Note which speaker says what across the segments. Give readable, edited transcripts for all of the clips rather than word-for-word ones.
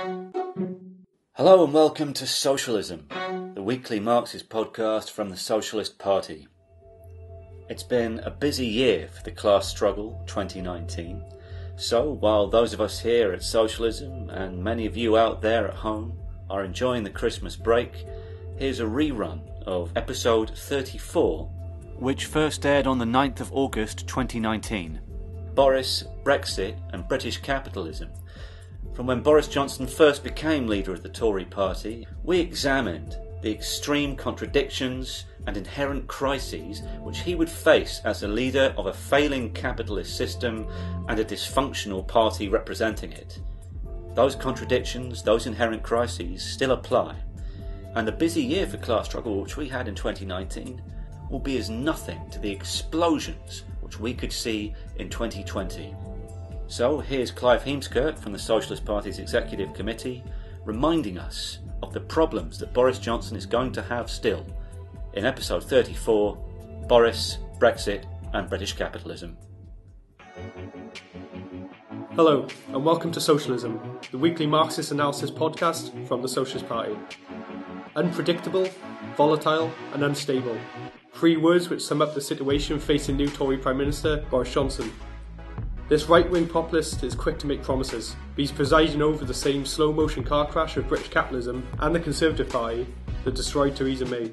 Speaker 1: Hello and welcome to Socialism, the weekly Marxist podcast from the Socialist Party. It's been a busy year for the class struggle 2019, so while those of us here at Socialism and many of you out there at home are enjoying the Christmas break, here's a rerun of episode 34, which first aired on the 9th of August 2019. Boris, Brexit and British capitalism. From when Boris Johnson first became leader of the Tory party, we examined the extreme contradictions and inherent crises which he would face as a leader of a failing capitalist system and a dysfunctional party representing it. Those contradictions, those inherent crises still apply, and the busy year for class struggle which we had in 2019 will be as nothing to the explosions which we could see in 2020. So here's Clive Heemskirk from the Socialist Party's Executive Committee reminding us of the problems that Boris Johnson is going to have still in episode 34, Boris, Brexit and British capitalism.
Speaker 2: Hello and welcome to Socialism, the weekly Marxist analysis podcast from the Socialist Party. Unpredictable, volatile and unstable. Three words which sum up the situation facing new Tory Prime Minister Boris Johnson. This right-wing populist is quick to make promises, but he's presiding over the same slow-motion car crash of British capitalism and the Conservative Party that destroyed Theresa May.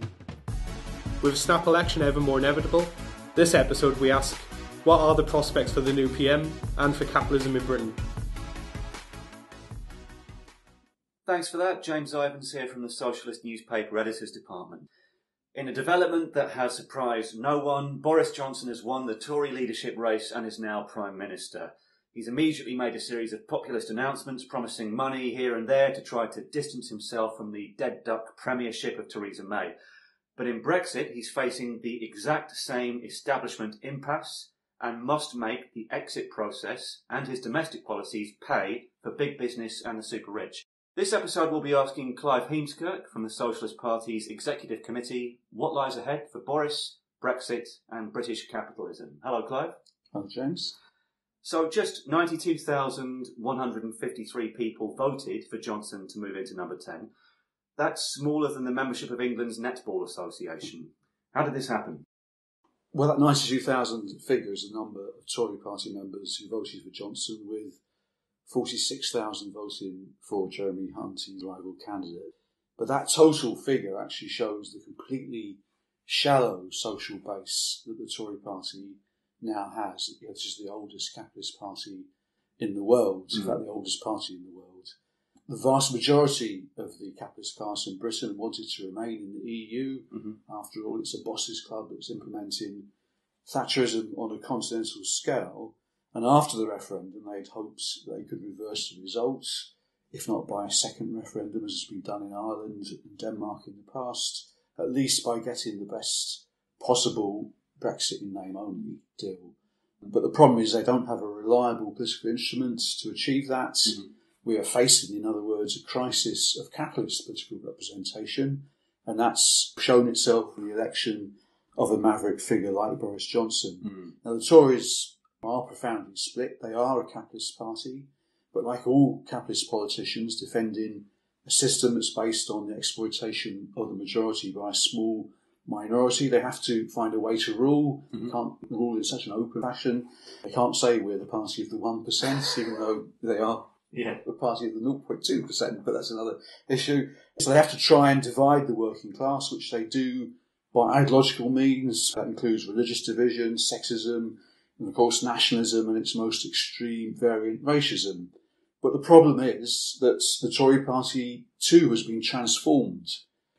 Speaker 2: With a snap election ever more inevitable, this episode we ask, what are the prospects for the new PM and for capitalism in Britain?
Speaker 1: Thanks for that. James Ivans here from the Socialist Newspaper Editors Department. In a development that has surprised no one, Boris Johnson has won the Tory leadership race and is now Prime Minister. He's immediately made a series of populist announcements promising money here and there to try to distance himself from the dead duck premiership of Theresa May. But in Brexit, he's facing the exact same establishment impasse and must make the exit process and his domestic policies pay for big business and the super rich. This episode will be asking Clive Heemskirk from the Socialist Party's Executive Committee what lies ahead for Boris, Brexit and British capitalism. Hello, Clive.
Speaker 3: Hello, James.
Speaker 1: So just 92,153 people voted for Johnson to move into number 10. That's smaller than the membership of England's Netball Association. How did this happen?
Speaker 3: Well, that 92,000 figure is the number of Tory party members who voted for Johnson, with 46,000 voting for Jeremy Hunt, his rival candidate. But that total figure actually shows the completely shallow social base that the Tory party now has. It is the oldest capitalist party in the world, in fact the oldest party in the world. The vast majority of the capitalist class in Britain wanted to remain in the EU. After all, it's a bosses club that's implementing Thatcherism on a continental scale. And after the referendum, they had hopes that they could reverse the results, if not by a second referendum, as has been done in Ireland and Denmark in the past, at least by getting the best possible Brexit in name only deal. But the problem is they don't have a reliable political instrument to achieve that. We are facing, in other words, a crisis of capitalist political representation, and that's shown itself in the election of a maverick figure like Boris Johnson. Now, the Tories are profoundly split. They are a capitalist party, but like all capitalist politicians defending a system that's based on the exploitation of the majority by a small minority, they have to find a way to rule. They can't rule in such an open fashion. They can't say we're the party of the 1%, even though they are the party of the 0.2%, but that's another issue. So they have to try and divide the working class, which they do by ideological means. That includes religious division, sexism, and of course nationalism and its most extreme variant, racism. But the problem is that the Tory party too has been transformed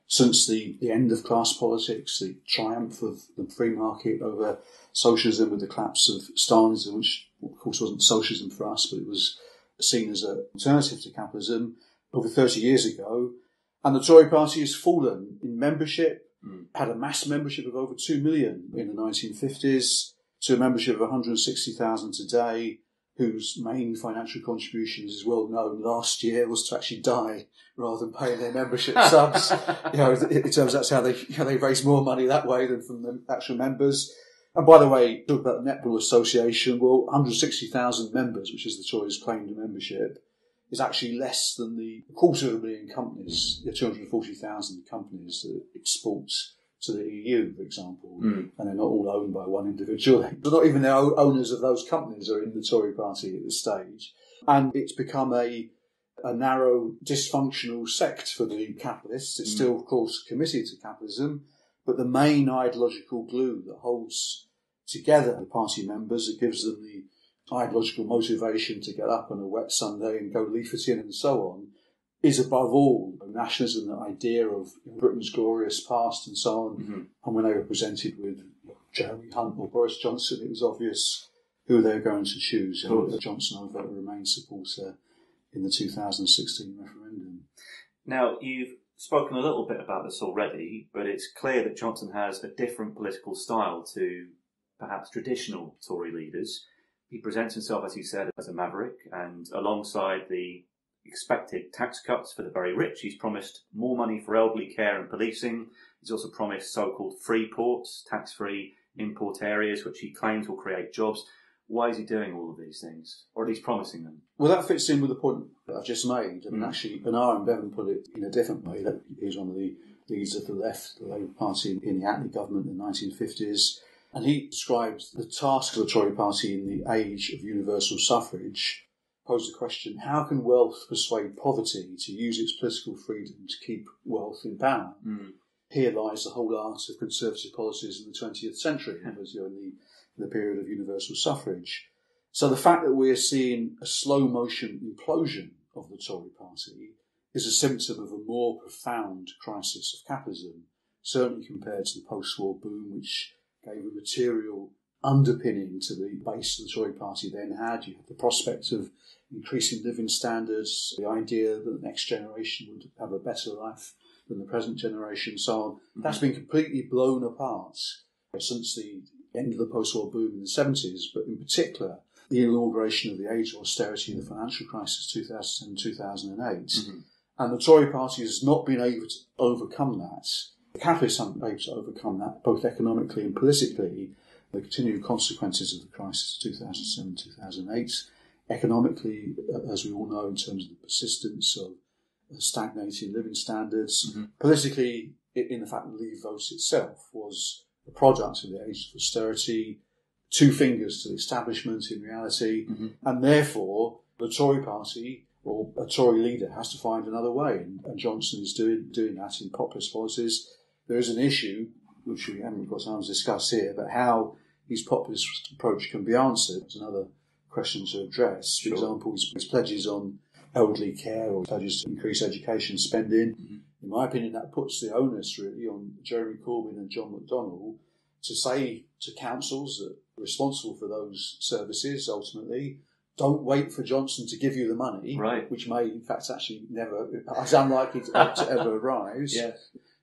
Speaker 3: since the end of class politics, the triumph of the free market over socialism with the collapse of Stalinism, which of course wasn't socialism for us, but it was seen as an alternative to capitalism over 30 years ago. And the Tory party has fallen in membership, had a mass membership of over 2 million in the 1950s, to a membership of 160,000 today, whose main financial contributions, as well known, last year was to actually die rather than paying their membership subs. It turns out that's how they raise more money that way than from the actual members. And by the way, talk about the Netball Association, well, 160,000 members, which is the Tories' claim to membership, is actually less than the 250,000 companies, the 240,000 companies that export to the EU, for example, and they're not all owned by one individual. They're not even the owners of those companies are in the Tory party at this stage. And it's become a narrow, dysfunctional sect for the capitalists. It's still, of course, committed to capitalism, but the main ideological glue that holds together the party members, it gives them the ideological motivation to get up on a wet Sunday and go leafleting and so on, is above all nationalism, the idea of Britain's glorious past and so on. And when they were presented with Jeremy Hunt or Boris Johnson, it was obvious who they were going to choose. And Johnson over Remain supporter in the 2016 referendum.
Speaker 1: Now, you've spoken a little bit about this already, but it's clear that Johnson has a different political style to perhaps traditional Tory leaders. He presents himself, as you said, as a maverick, and alongside the expected tax cuts for the very rich, he's promised more money for elderly care and policing. He's also promised so-called free ports, tax-free import areas, which he claims will create jobs. Why is he doing all of these things, or at least promising them?
Speaker 3: Well, that fits in with the point that I've just made. I mean, actually, Bernard Bevan put it in a different way. That he's one of the leaders of the left, the Labour Party in the Attlee government in the 1950s. And he describes the task of the Tory party in the age of universal suffrage, posed the question, how can wealth persuade poverty to use its political freedom to keep wealth in power? Here lies the whole art of conservative policies in the 20th century, as in the period of universal suffrage. So the fact that we're seeing a slow-motion implosion of the Tory party is a symptom of a more profound crisis of capitalism, certainly compared to the post-war boom, which gave a material underpinning to the base of the Tory party then had. You had the prospect of increasing living standards, the idea that the next generation would have a better life than the present generation, so on. That's been completely blown apart since the end of the post-war boom in the 70s, but in particular, the inauguration of the age of austerity in the financial crisis 2007-2008. And the Tory party has not been able to overcome that. The capitalists haven't been able to overcome that, both economically and politically, the continued consequences of the crisis of 2007-2008. Economically, as we all know, in terms of the persistence of stagnating living standards. Politically, in the fact that the Leave vote itself was the product of the age of austerity, two fingers to the establishment in reality, and therefore the Tory party or a Tory leader has to find another way, and Johnson is doing that in populist policies. There is an issue, which we haven't got time to discuss here, but how his populist approach can be answered. There's another question to address. For example, his pledges on elderly care or pledges to increase education spending. In my opinion, that puts the onus really on Jeremy Corbyn and John McDonnell to say to councils that are responsible for those services ultimately, don't wait for Johnson to give you the money, which may in fact actually never, it's unlikely to ever arise.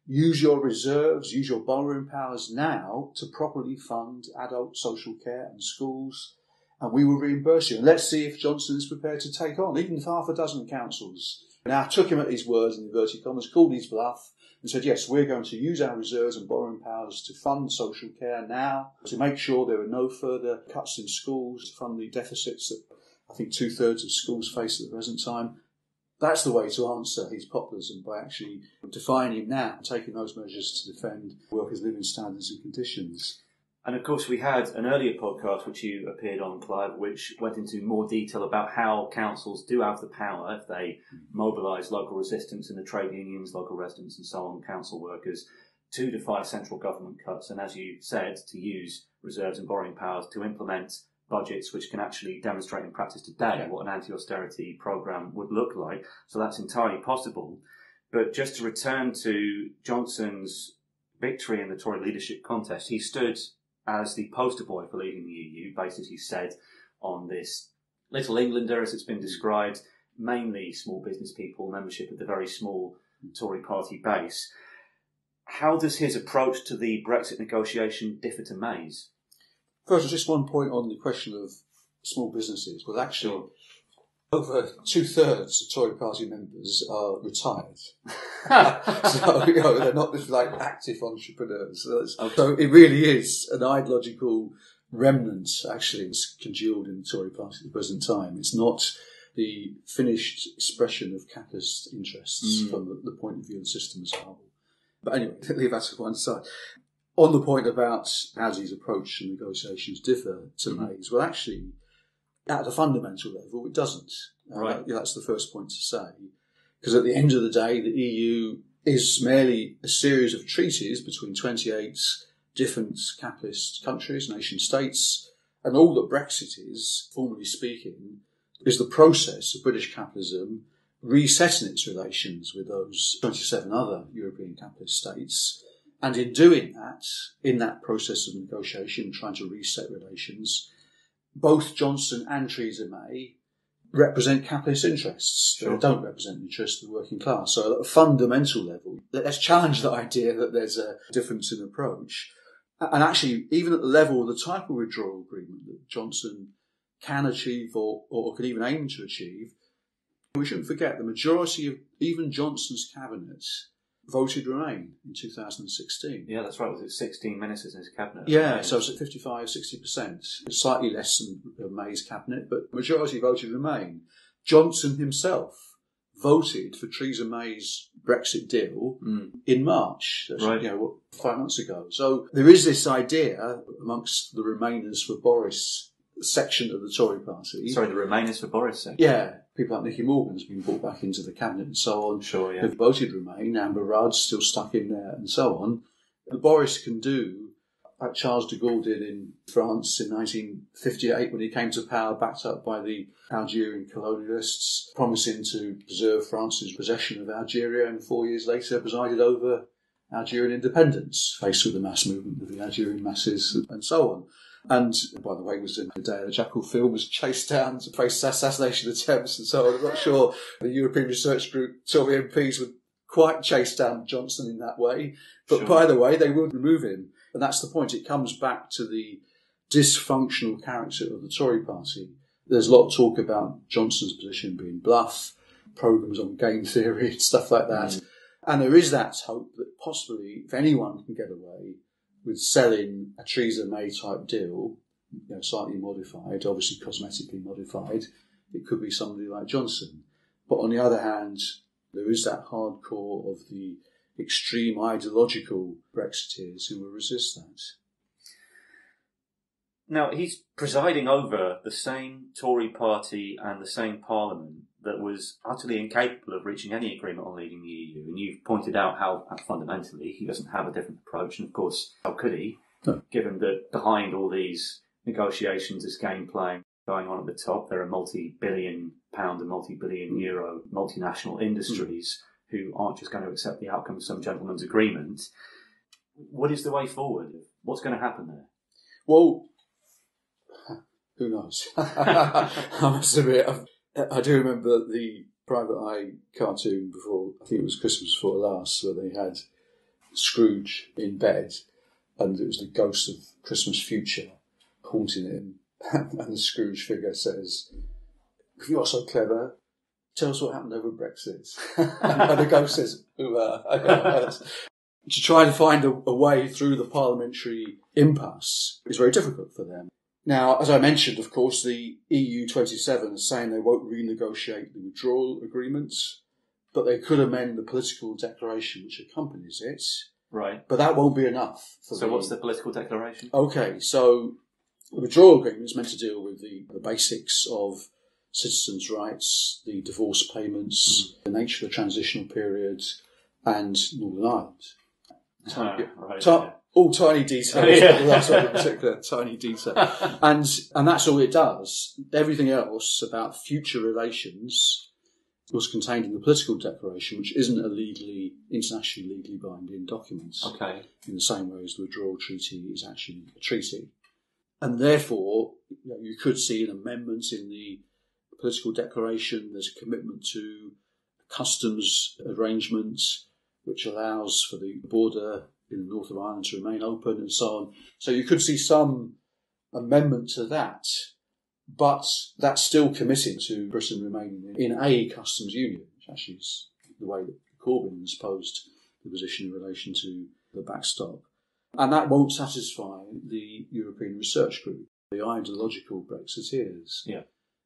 Speaker 3: Use your reserves, use your borrowing powers now to properly fund adult social care and schools, and we will reimburse you. And let's see if Johnson is prepared to take on even half a dozen councils. Now, took him at his words in inverted commas, called his bluff, and said, yes, we're going to use our reserves and borrowing powers to fund social care now, to make sure there are no further cuts in schools, to fund the deficits that I think 2/3 of schools face at the present time. That's the way to answer his populism, by actually defining him now, taking those measures to defend workers' living standards and conditions.
Speaker 1: And of course, we had an earlier podcast which you appeared on, Clive, which went into more detail about how councils do have the power, if they mobilise local resistance in the trade unions, local residents and so on, council workers, to defy central government cuts. And as you said, to use reserves and borrowing powers to implement budgets which can actually demonstrate in practice today what an anti-austerity programme would look like. So that's entirely possible. But just to return to Johnson's victory in the Tory leadership contest, he stood as the poster boy for leaving the EU, based, as he said, on this little Englander, as it's been described, mainly small business people, membership of the very small Tory party base. How does his approach to the Brexit negotiation differ to May's?
Speaker 3: First, just one point on the question of small businesses. Well, actually, over 2/3 of Tory party members are retired. So, they're not just like active entrepreneurs. So it really is an ideological remnant, actually, that's congealed in the Tory party at the present time. It's not the finished expression of capitalist interests from the point of view of the system as a whole. But anyway, leave that to one side. On the point about how these approach and negotiations differ to May's, well, actually, at a fundamental level, it doesn't.
Speaker 1: Right.
Speaker 3: That's the first point to say. Because at the end of the day, the EU is merely a series of treaties between 28 different capitalist countries, nation states, and all that Brexit is, formally speaking, is the process of British capitalism resetting its relations with those 27 other European capitalist states. And in doing that, in that process of negotiation, trying to reset relations, both Johnson and Theresa May represent capitalist interests. Sure. They don't represent the interests of the working class. So at a fundamental level, let's challenge the idea that there's a difference in approach. And actually, even at the level of the type of withdrawal agreement that Johnson can achieve or could even aim to achieve, we shouldn't forget the majority of even Johnson's cabinet voted Remain in 2016.
Speaker 1: Yeah, that's right. Was it 16 ministers in his cabinet?
Speaker 3: Yeah, so it's at 55, 60%. Slightly less than May's cabinet, but the majority voted Remain. Johnson himself voted for Theresa May's Brexit deal in March. That's,
Speaker 1: right.
Speaker 3: 5 months ago. So there is this idea amongst the Remainers for Boris section of the Tory party.
Speaker 1: Sorry, the Remainers for Boris section?
Speaker 3: Yeah. People like Nicky Morgan's been brought back into the cabinet and so on.
Speaker 1: Sure, yeah.
Speaker 3: Who've voted Remain. Amber Rudd's still stuck in there and so on. And Boris can do like Charles de Gaulle did in France in 1958 when he came to power, backed up by the Algerian colonialists, promising to preserve France's possession of Algeria, and 4 years later presided over Algerian independence, faced with the mass movement of the Algerian masses and so on. And, by the way, was in the Day of the Jackal film, was chased down to face assassination attempts and so on. I'm not sure the European Research Group, Tory MPs, would quite chase down Johnson in that way. But
Speaker 1: Sure.
Speaker 3: By the way, they will remove him. And that's the point. It comes back to the dysfunctional character of the Tory party. There's a lot of talk about Johnson's position being bluff, programmes on game theory, stuff like that. And there is that hope that possibly, if anyone can get away with selling a Theresa May type deal, slightly modified, obviously cosmetically modified, it could be somebody like Johnson. But on the other hand, there is that hardcore of the extreme ideological Brexiteers who will resist that.
Speaker 1: Now, he's presiding over the same Tory party and the same parliament that was utterly incapable of reaching any agreement on leaving the EU. And you've pointed out how fundamentally he doesn't have a different approach. And of course, how could he, given that behind all these negotiations, this game playing going on at the top, there are multi-billion pound and multi-billion euro multinational industries who aren't just going to accept the outcome of some gentleman's agreement. What is the way forward? What's going to happen there?
Speaker 3: Well, who knows? I must admit, I do remember the Private Eye cartoon before, I think it was Christmas before last, where they had Scrooge in bed and it was the ghost of Christmas future haunting him. And the Scrooge figure says, "If you are so clever, tell us what happened over Brexit." And the ghost says, to try to find a way through the parliamentary impasse is very difficult for them. Now, as I mentioned, of course, the EU 27 is saying they won't renegotiate the withdrawal agreements, but they could amend the political declaration which accompanies it.
Speaker 1: Right.
Speaker 3: But that won't be enough.
Speaker 1: What's the political declaration?
Speaker 3: Okay, so the withdrawal agreement is meant to deal with the basics of citizens' rights, the divorce payments, the nature of the transitional period, and Northern Ireland. All tiny details, but the last one in particular, tiny detail. And that's all it does. Everything else about future relations was contained in the political declaration, which isn't a internationally legally binding document.
Speaker 1: Okay. In
Speaker 3: the same way as the withdrawal treaty is actually a treaty. And therefore, you could see an amendment in the political declaration. There's a commitment to a customs arrangement which allows for the border in the north of Ireland to remain open and so on. So you could see some amendment to that, but that's still committed to Britain remaining in a customs union, which actually is the way that Corbyn has posed the position in relation to the backstop. And that won't satisfy the European Research Group, the ideological Brexiteers.
Speaker 1: Yeah.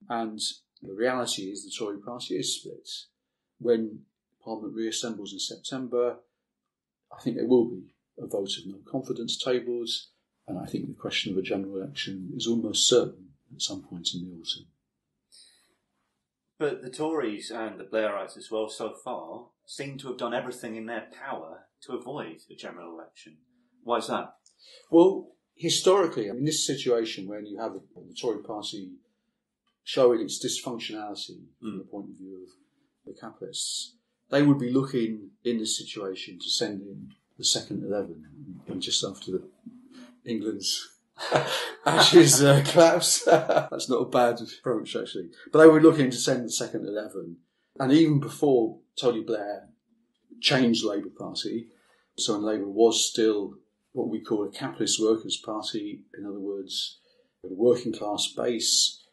Speaker 3: And The reality is the Tory party is split. When Parliament reassembles in September, I think there will be a vote of no confidence tabled, and I think the question of a general election is almost certain at some point in the autumn.
Speaker 1: But the Tories and the Blairites as well so far seem to have done everything in their power to avoid a general election. Why is that?
Speaker 3: Well, historically, in this situation when you have the Tory party showing its dysfunctionality from the point of view of the capitalists, they would be looking in this situation to send in the second 11, and just after England's Ashes collapse. That's not a bad approach, actually. But they were looking to send the second 11. And even before Tony Blair changed the Labour Party, so when Labour was still what we call a capitalist workers' party, in other words, a working class base,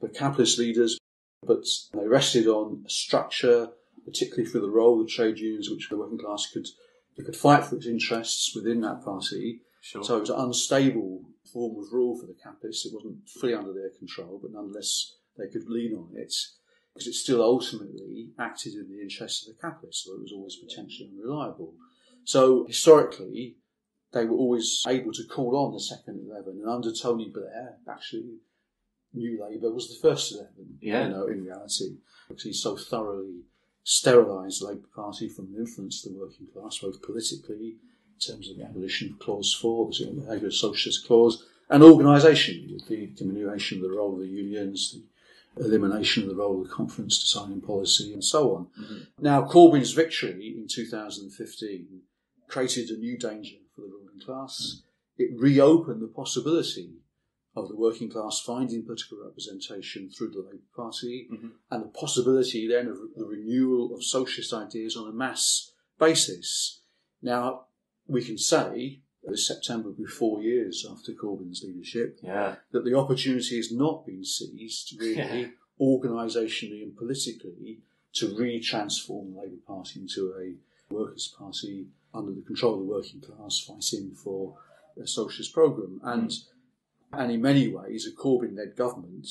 Speaker 3: the capitalist leaders, but they rested on a structure, particularly for the role of trade unions, which the working class could fight for its interests within that party.
Speaker 1: Sure.
Speaker 3: So it was an unstable form of rule for the capitalists. It wasn't fully under their control, but nonetheless they could lean on it because it still ultimately acted in the interests of the capitalists, so it was always potentially unreliable. So historically, they were always able to call on the second 11, and under Tony Blair, actually, New Labour was the first 11.
Speaker 1: Yeah.
Speaker 3: In reality, because he so thoroughly sterilised the Labour Party from the influence of the working class, both politically, in terms of the abolition of Clause 4, the Labour Socialist Clause, and organisation, with the diminution of the role of the unions, the elimination of the role of the conference deciding policy, and so on. Mm-hmm. Now, Corbyn's victory in 2015 created a new danger for the ruling class. It reopened the possibility of the working class finding political representation through the Labour Party, and the possibility then of the renewal of socialist ideas on a mass basis. Now, we can say, this September will be 4 years after Corbyn's leadership, that the opportunity has not been seized, really, organisationally and politically, to re-transform the Labour Party into a workers' party under the control of the working class, fighting for a socialist programme. And in many ways, a Corbyn-led government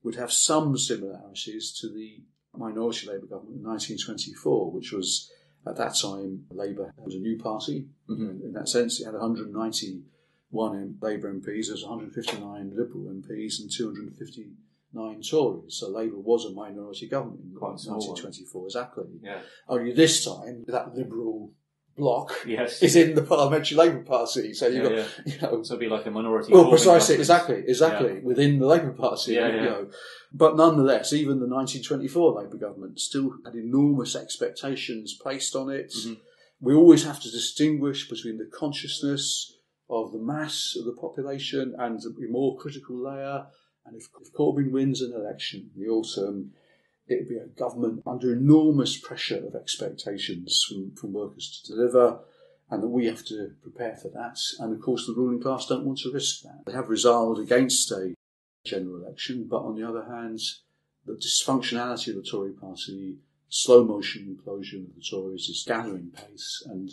Speaker 3: would have some similarities to the minority Labour government in 1924, which was, at that time, Labour was a new party. In that sense, it had 191 Labour MPs, there was 159 Liberal MPs and 259 Tories. So Labour was a minority government in 1924, exactly.
Speaker 1: Yeah.
Speaker 3: Only this time, that Liberal bloc is in the Parliamentary Labour Party. So you've got,
Speaker 1: so it'd be like a minority.
Speaker 3: Well, precisely, exactly, within the Labour Party. But nonetheless, even the 1924 Labour government still had enormous expectations placed on it. We always have to distinguish between the consciousness of the mass of the population and the more critical layer. And if Corbyn wins an election in the autumn, it would be a government under enormous pressure of expectations from workers to deliver, and that we have to prepare for that. And of course, the ruling class don't want to risk that. They have resolved against a general election, but on the other hand, the dysfunctionality of the Tory party, slow motion implosion of the Tories is gathering pace, and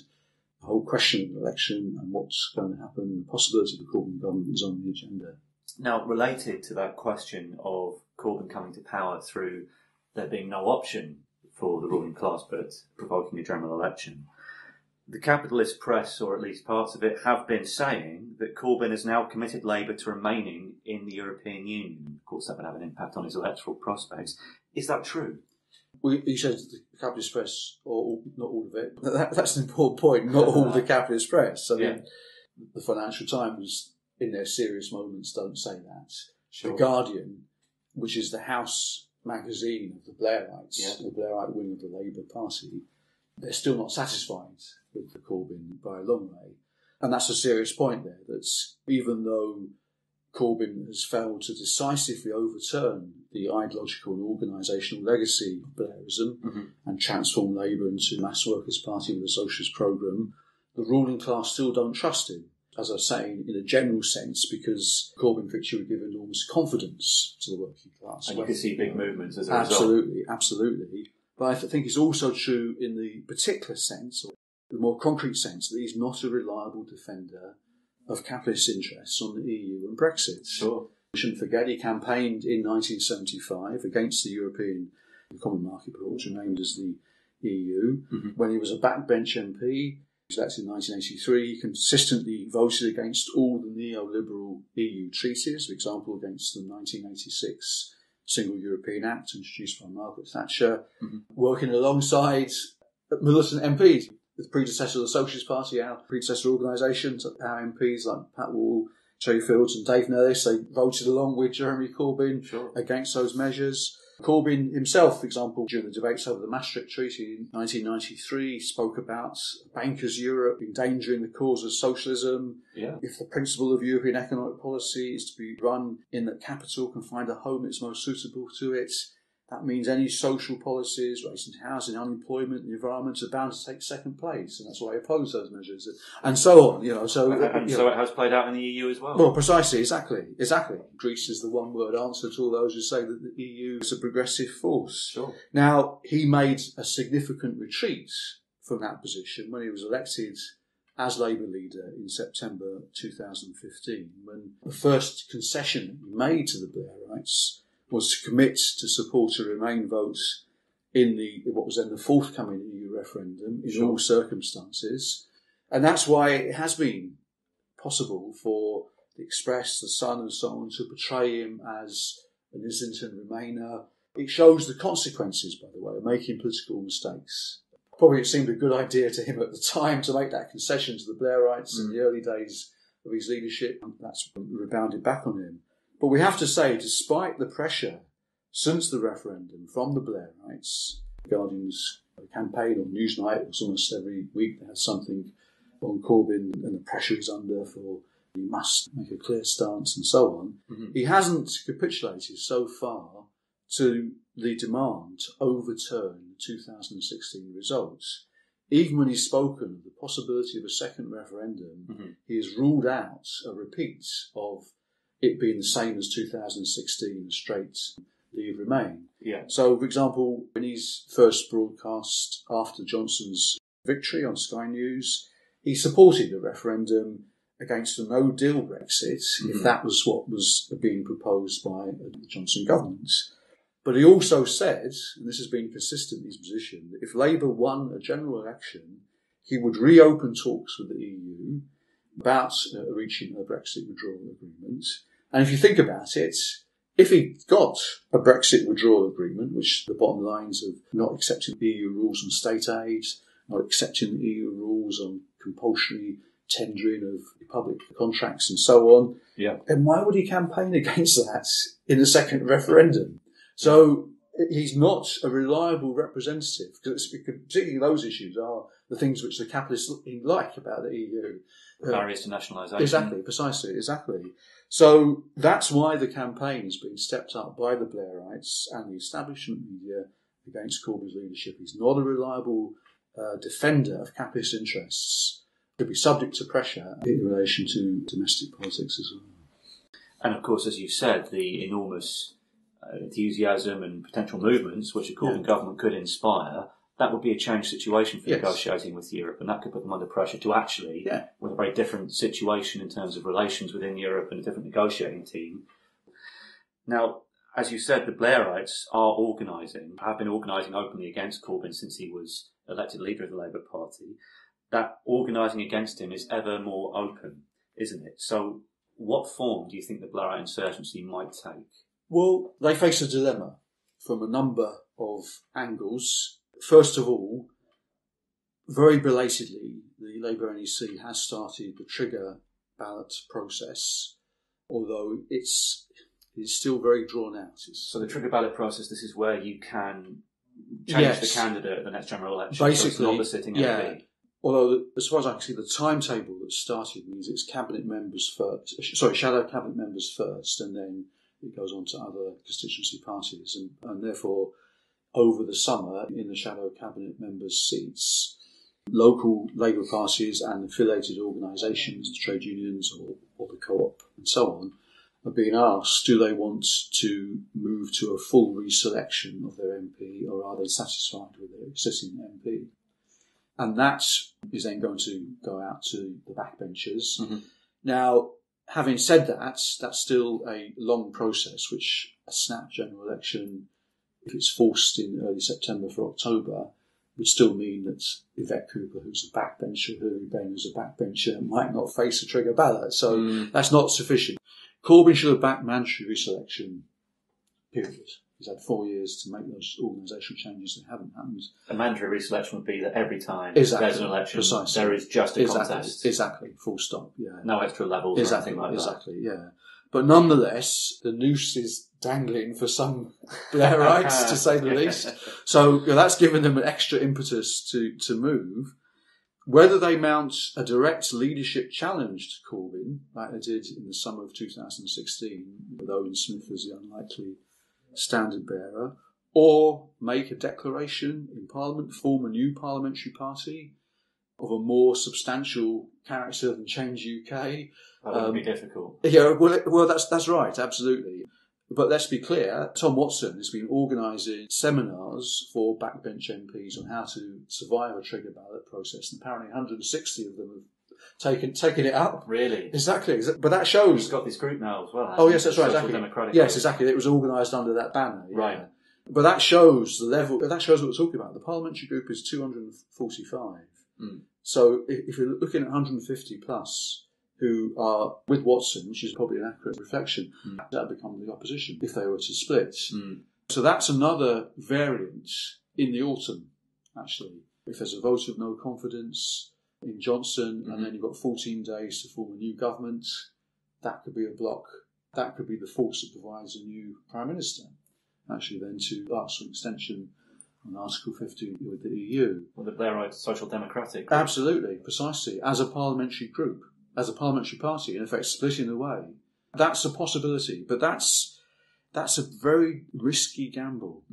Speaker 3: the whole question of the election and what's going to happen, the possibility of the Corbyn government is on the agenda.
Speaker 1: Now, related to that question of Corbyn coming to power through there being no option for the ruling class but provoking a general election, the capitalist press, or at least parts of it, have been saying that Corbyn has now committed Labour to remaining in the European Union. Of course, that would have an impact on his electoral prospects. Is that true?
Speaker 3: Well, he says the capitalist press, or not all of it. That's an important point. Not all of the capitalist press. I mean, the Financial Times, in their serious moments, don't say that.
Speaker 1: Sure.
Speaker 3: The Guardian, which is the house magazine of the Blairites, the Blairite wing of the Labour Party, they're still not satisfied with the Corbyn by a long way. And that's a serious point there, that even though Corbyn has failed to decisively overturn the ideological and organisational legacy of Blairism and transform Labour into a mass workers' party with a socialist programme, the ruling class still don't trust him. As I was saying, in a general sense, because Corbyn victory would give enormous confidence to the working class.
Speaker 1: And you can see big movements as a
Speaker 3: result.
Speaker 1: result.
Speaker 3: Absolutely. But I think it's also true in the particular sense, or the more concrete sense, that he's not a reliable defender of capitalist interests on the EU and Brexit.
Speaker 1: Sure.
Speaker 3: We shouldn't forget he campaigned in 1975 against the European Common Market, but was renamed as the EU. Mm-hmm. When he was a backbench MP, he was elected in 1983, he consistently voted against all the neoliberal EU treaties, for example, against the 1986 Single European Act introduced by Margaret Thatcher, working alongside militant MPs. The predecessor of the Socialist Party, our predecessor organisations, our MPs like Pat Wall, Terry Fields and Dave Nellis, they voted along with Jeremy Corbyn against those measures. Corbyn himself, for example, during the debates over the Maastricht Treaty in 1993, spoke about bankers' Europe endangering the cause of socialism. Yeah. If the principle of European economic policy is to be run in that capital can find a home that's most suitable to it, that means any social policies raising housing, unemployment, and the environment are bound to take second place, and that's why I oppose those measures, and so on. So
Speaker 1: it has played out in the EU as well.
Speaker 3: Well, precisely, exactly. Greece is the one-word answer to all those who say that the EU is a progressive force. Sure. Now, he made a significant retreat from that position when he was elected as Labour leader in September 2015, when the first concession he made to the Blairites was to commit to support a Remain vote in what was then the forthcoming EU referendum in all circumstances. And that's why it has been possible for the Express, the Sun and so on to portray him as an Islington Remainer. It shows the consequences, by the way, of making political mistakes. Probably it seemed a good idea to him at the time to make that concession to the Blairites in the early days of his leadership. And that's rebounded back on him. But we have to say, despite the pressure since the referendum from the Blairites, Guardian's campaign on Newsnight was almost every week they had something on Corbyn and the pressure he's under for he must make a clear stance and so on. He hasn't capitulated so far to the demand to overturn the 2016 results. Even when he's spoken of the possibility of a second referendum, he has ruled out a repeat of it being the same as 2016, straight Leave Remain. Yeah. So, for example, in his first broadcast after Johnson's victory on Sky News, he supported a referendum against a no-deal Brexit, if that was what was being proposed by the Johnson government. But he also said, and this has been consistent in his position, that if Labour won a general election, he would reopen talks with the EU about reaching a Brexit withdrawal agreement. And if you think about it, if he got a Brexit withdrawal agreement, which the bottom lines of not accepting EU rules on state aid, not accepting the EU rules on compulsory tendering of public contracts and so on, then why would he campaign against that in a second referendum? So he's not a reliable representative, because particularly those issues are the things which the capitalists like about the EU.
Speaker 1: Barriers to nationalisation.
Speaker 3: Exactly, precisely, exactly. So that's why the campaign has been stepped up by the Blairites and the establishment media against Corbyn's leadership. He's not a reliable defender of capitalist interests. He'll be subject to pressure in relation to domestic politics as well.
Speaker 1: And of course, as you said, the enormous enthusiasm and potential movements which a Corbyn government could inspire, that would be a changed situation for negotiating with Europe, and that could put them under pressure to actually, with a very different situation in terms of relations within Europe and a different negotiating team. Now, as you said, the Blairites have been organising openly against Corbyn since he was elected leader of the Labour Party. That organising against him is ever more open, isn't it? So what form do you think the Blairite insurgency might take?
Speaker 3: Well, they face a dilemma from a number of angles. First of all, very belatedly, the Labour NEC has started the trigger ballot process, although it's still very drawn out.
Speaker 1: So the trigger ballot process, this is where you can change the candidate at the next general election.
Speaker 3: Basically,
Speaker 1: so it's not the sitting MP.
Speaker 3: Although, as far as I can see, the timetable that's started means it's cabinet members first. Shadow cabinet members first, and then it goes on to other constituency parties, and therefore, over the summer, in the shadow cabinet members' seats, local Labour parties and affiliated organisations, trade unions or the co-op and so on, are being asked, do they want to move to a full reselection of their MP, or are they satisfied with their sitting MP? And that is then going to go out to the backbenchers. Now, Having said that, that's still a long process, which a snap general election, if it's forced in early September for October, would still mean that Yvette Cooper, who's a backbencher, Hillary Benn, who's a backbencher, might not face a trigger ballot. So that's not sufficient. Corbyn should have backed mandatory reselection, period. He's had 4 years to make those organisational changes that haven't happened.
Speaker 1: A mandatory reselection would be that every time
Speaker 3: there's
Speaker 1: an election,
Speaker 3: precisely.
Speaker 1: There is just a contest.
Speaker 3: Exactly, full stop, yeah.
Speaker 1: No extra levels or anything like that.
Speaker 3: Exactly, yeah. But nonetheless, the noose is dangling for some Blairites, to say the least. So that's given them an extra impetus to move. Whether they mount a direct leadership challenge to Corbyn, like they did in the summer of 2016, with Owen Smith as the unlikely standard bearer, or make a declaration in Parliament, form a new parliamentary party of a more substantial character than Change UK.
Speaker 1: That would be difficult.
Speaker 3: Yeah, well, that's right, absolutely. But let's be clear, Tom Watson has been organising seminars for backbench MPs on how to survive a trigger ballot process, and apparently 160 of them have taken it up.
Speaker 1: Really?
Speaker 3: Exactly. But that shows...
Speaker 1: He's got this group now as well.
Speaker 3: Oh, yes, that's right, exactly.
Speaker 1: Democratic
Speaker 3: yes, exactly. It was organised under that banner. Yeah.
Speaker 1: Right.
Speaker 3: But that shows the level... That shows what we're talking about. The parliamentary group is 245. So if you're looking at 150 plus who are with Watson, which is probably an accurate reflection, that would become the opposition if they were to split. So that's another variant in the autumn, actually. If there's a vote of no confidence in Johnson, and then you've got 14 days to form a new government, that could be a block. That could be the force that provides a new Prime Minister. Actually, then to ask for an extension on Article 50 with the EU.
Speaker 1: Well, the Blairite Social Democratic group.
Speaker 3: Absolutely, precisely. As a parliamentary group, as a parliamentary party, in effect splitting away. That's a possibility, but that's a very risky gamble.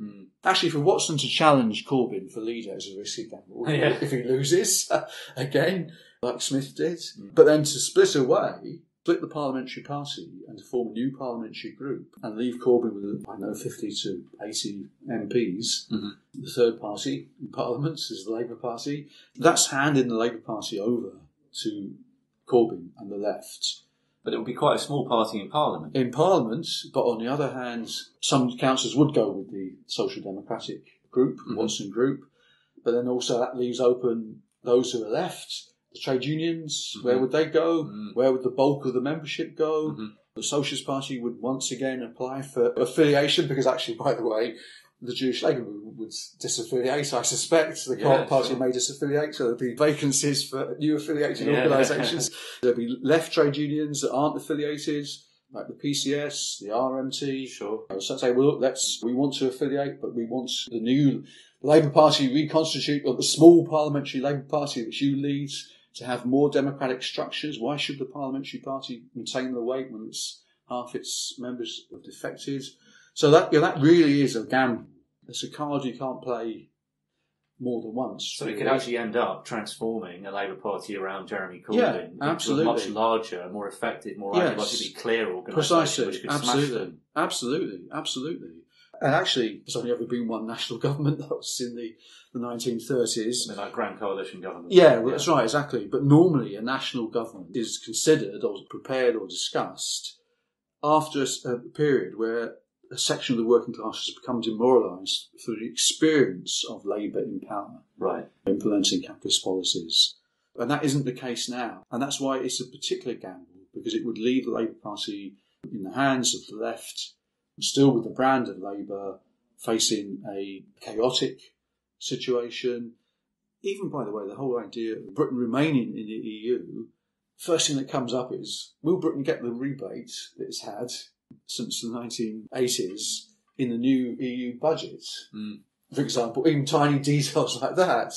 Speaker 3: Actually, for Watson to challenge Corbyn for leader is a risky gamble.
Speaker 1: Yeah.
Speaker 3: If he loses, again, like Smith did. But then to split away, split the parliamentary party and to form a new parliamentary group and leave Corbyn with, 50 to 80 MPs, the third party in Parliament is the Labour Party, that's handing the Labour Party over to Corbyn and the left.
Speaker 1: But it would be quite a small party in Parliament.
Speaker 3: In Parliament, but on the other hand, some councillors would go with the Social Democratic group, the Watson group, but then also that leaves open those who are left, the trade unions, where would they go? Where would the bulk of the membership go? The Socialist Party would once again apply for affiliation, because actually, by the way, the Jewish Labour movement would disaffiliate, I suspect. The party may disaffiliate, so there'll be vacancies for new affiliated organisations. There'll be left trade unions that aren't affiliated, like the PCS, the RMT.
Speaker 1: Sure.
Speaker 3: So say, well, look, we want to affiliate, but we want the new Labour Party reconstitute, or the small parliamentary Labour Party which you lead, to have more democratic structures. Why should the parliamentary party maintain the weight when half its members have defected? So that really is a gamble. It's a card you can't play more than once.
Speaker 1: So it could actually end up transforming a Labour Party around Jeremy Corbyn into a much larger, more effective, more ideologically clear organisation, which could smash them.
Speaker 3: Absolutely. And actually, there's only ever been one national government. That was in the 1930s.
Speaker 1: Like Grand Coalition government.
Speaker 3: Yeah, well, that's right, exactly. But normally a national government is considered or prepared or discussed after a period where a section of the working class has become demoralised through the experience of Labour in power, implementing capitalist policies. And that isn't the case now. And that's why it's a particular gamble, because it would leave the Labour Party in the hands of the left, still with the brand of Labour, facing a chaotic situation. Even, by the way, the whole idea of Britain remaining in the EU, first thing that comes up is, will Britain get the rebate that it's had since the 1980s in the new EU budget? For example, even tiny details like that.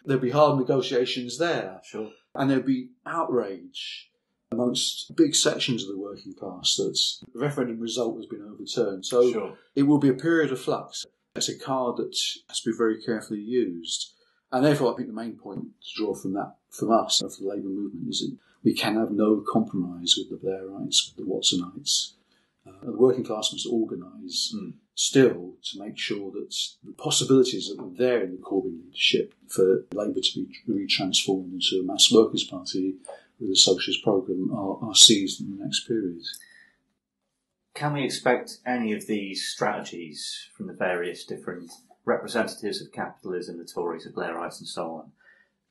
Speaker 3: There'd be hard negotiations there.
Speaker 1: Sure.
Speaker 3: And there'd be outrage amongst big sections of the working class that the referendum result has been overturned. So it will be a period of flux. It's a card that has to be very carefully used. And therefore, I think the main point to draw from us, for the Labour movement, is that we can have no compromise with the Blairites, with the Watsonites. The working class must organise still to make sure that the possibilities that were there in the Corbyn leadership for Labour to be transformed into a mass workers' party with the socialist programme are seized in the next period.
Speaker 1: Can we expect any of these strategies from the various different representatives of capitalism, the Tories, the Blairites and so on,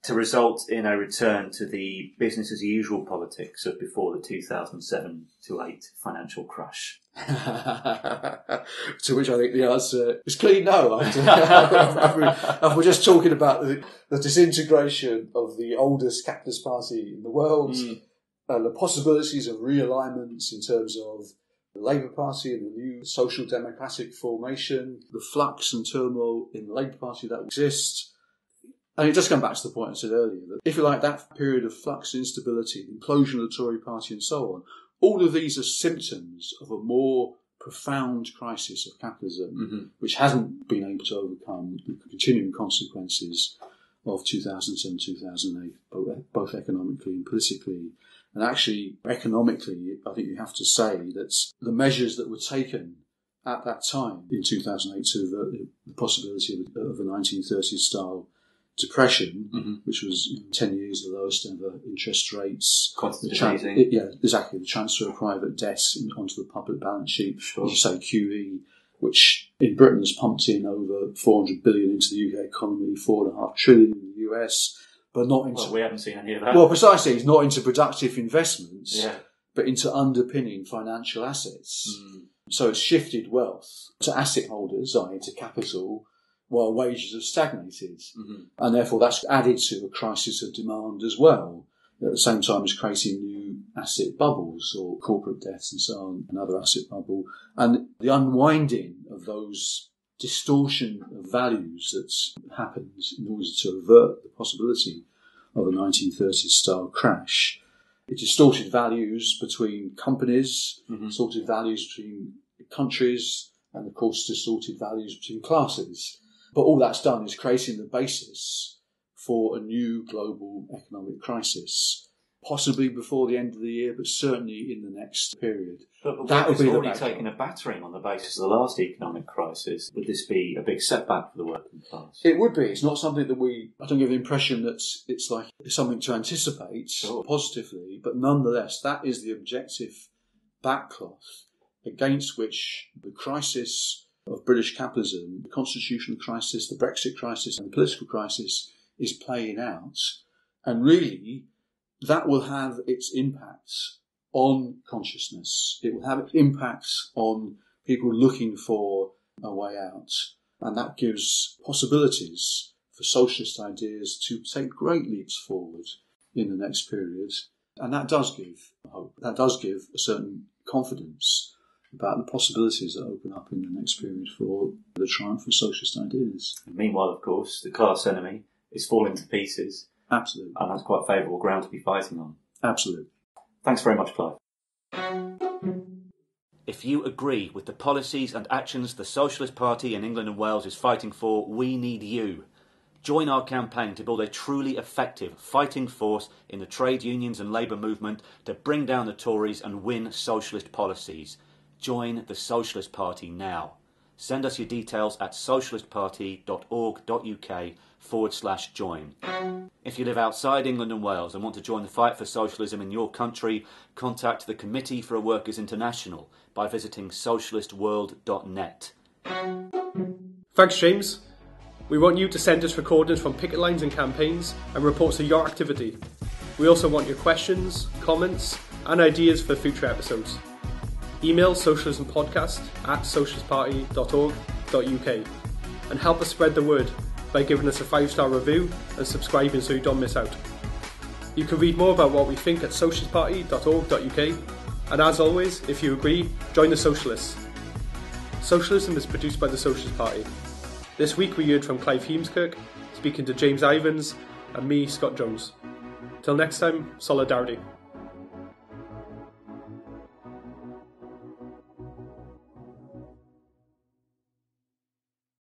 Speaker 1: to result in a return to the business as usual politics of before the 2007-8 financial crash?
Speaker 3: To which I think the answer is clearly no. We're just talking about the disintegration of the oldest capitalist party in the world, and the possibilities of realignments in terms of the Labour Party and the new social democratic formation, the flux and turmoil in the Labour Party that exists. And it just comes back to the point I said earlier, that if you like, that period of flux and instability, the implosion of the Tory party and so on, all of these are symptoms of a more profound crisis of capitalism, which hasn't been able to overcome the continuing consequences of 2007-2008, both economically and politically. And actually, economically, I think you have to say that the measures that were taken at that time in 2008 to avert the possibility of a 1930s style depression, which was 10 years the lowest ever interest rates.
Speaker 1: Quantitative easing.
Speaker 3: Exactly. The transfer of private debt onto the public balance sheet, as you say, QE, which in Britain has pumped in over 400 billion into the UK economy, 4.5 trillion in the US, but not into...
Speaker 1: Well, we haven't seen any of that.
Speaker 3: Well, precisely. It's not into productive investments, but into underpinning financial assets. So it's shifted wealth to asset holders, i.e. to capital, while wages have stagnated. And therefore that's added to a crisis of demand as well, at the same time as creating new asset bubbles or corporate debt and so on, another asset bubble. And the unwinding of those distortion of values that happens in order to avert the possibility of a 1930s style crash. It distorted values between companies, distorted values between countries, and of course distorted values between classes. But all that's done is creating the basis for a new global economic crisis, possibly before the end of the year, but certainly in the next period.
Speaker 1: But that would be already taken a battering on the basis of the last economic crisis. Would this be a big setback for the working class?
Speaker 3: It would be. It's not something that I don't give the impression that it's like something to anticipate positively, but nonetheless, that is the objective backcloth against which the crisis of British capitalism, the constitutional crisis, the Brexit crisis and the political crisis is playing out. And really, that will have its impacts on consciousness. It will have its impacts on people looking for a way out. And that gives possibilities for socialist ideas to take great leaps forward in the next period. And that does give hope. That does give a certain confidence about the possibilities that open up in the next period for the triumph of socialist ideas.
Speaker 1: And meanwhile, of course, the class enemy is falling to pieces.
Speaker 3: Absolutely.
Speaker 1: And that's quite favourable ground to be fighting on.
Speaker 3: Absolutely.
Speaker 1: Thanks very much, Clive. If you agree with the policies and actions the Socialist Party in England and Wales is fighting for, we need you. Join our campaign to build a truly effective fighting force in the trade unions and labour movement to bring down the Tories and win socialist policies. Join the Socialist Party now. Send us your details at socialistparty.org.uk/join. If you live outside England and Wales and want to join the fight for socialism in your country, contact the Committee for a Workers' International by visiting socialistworld.net.
Speaker 2: Thanks, James. We want you to send us recordings from picket lines and campaigns and reports of your activity. We also want your questions, comments and ideas for future episodes. Email socialismpodcast@socialistparty.org.uk and help us spread the word by giving us a 5-star review and subscribing so you don't miss out. You can read more about what we think at socialistparty.org.uk, and as always, if you agree, join the Socialists. Socialism is produced by the Socialist Party. This week we heard from Clive Heemskirk, speaking to James Ivans, and me, Scott Jones. Till next time, solidarity.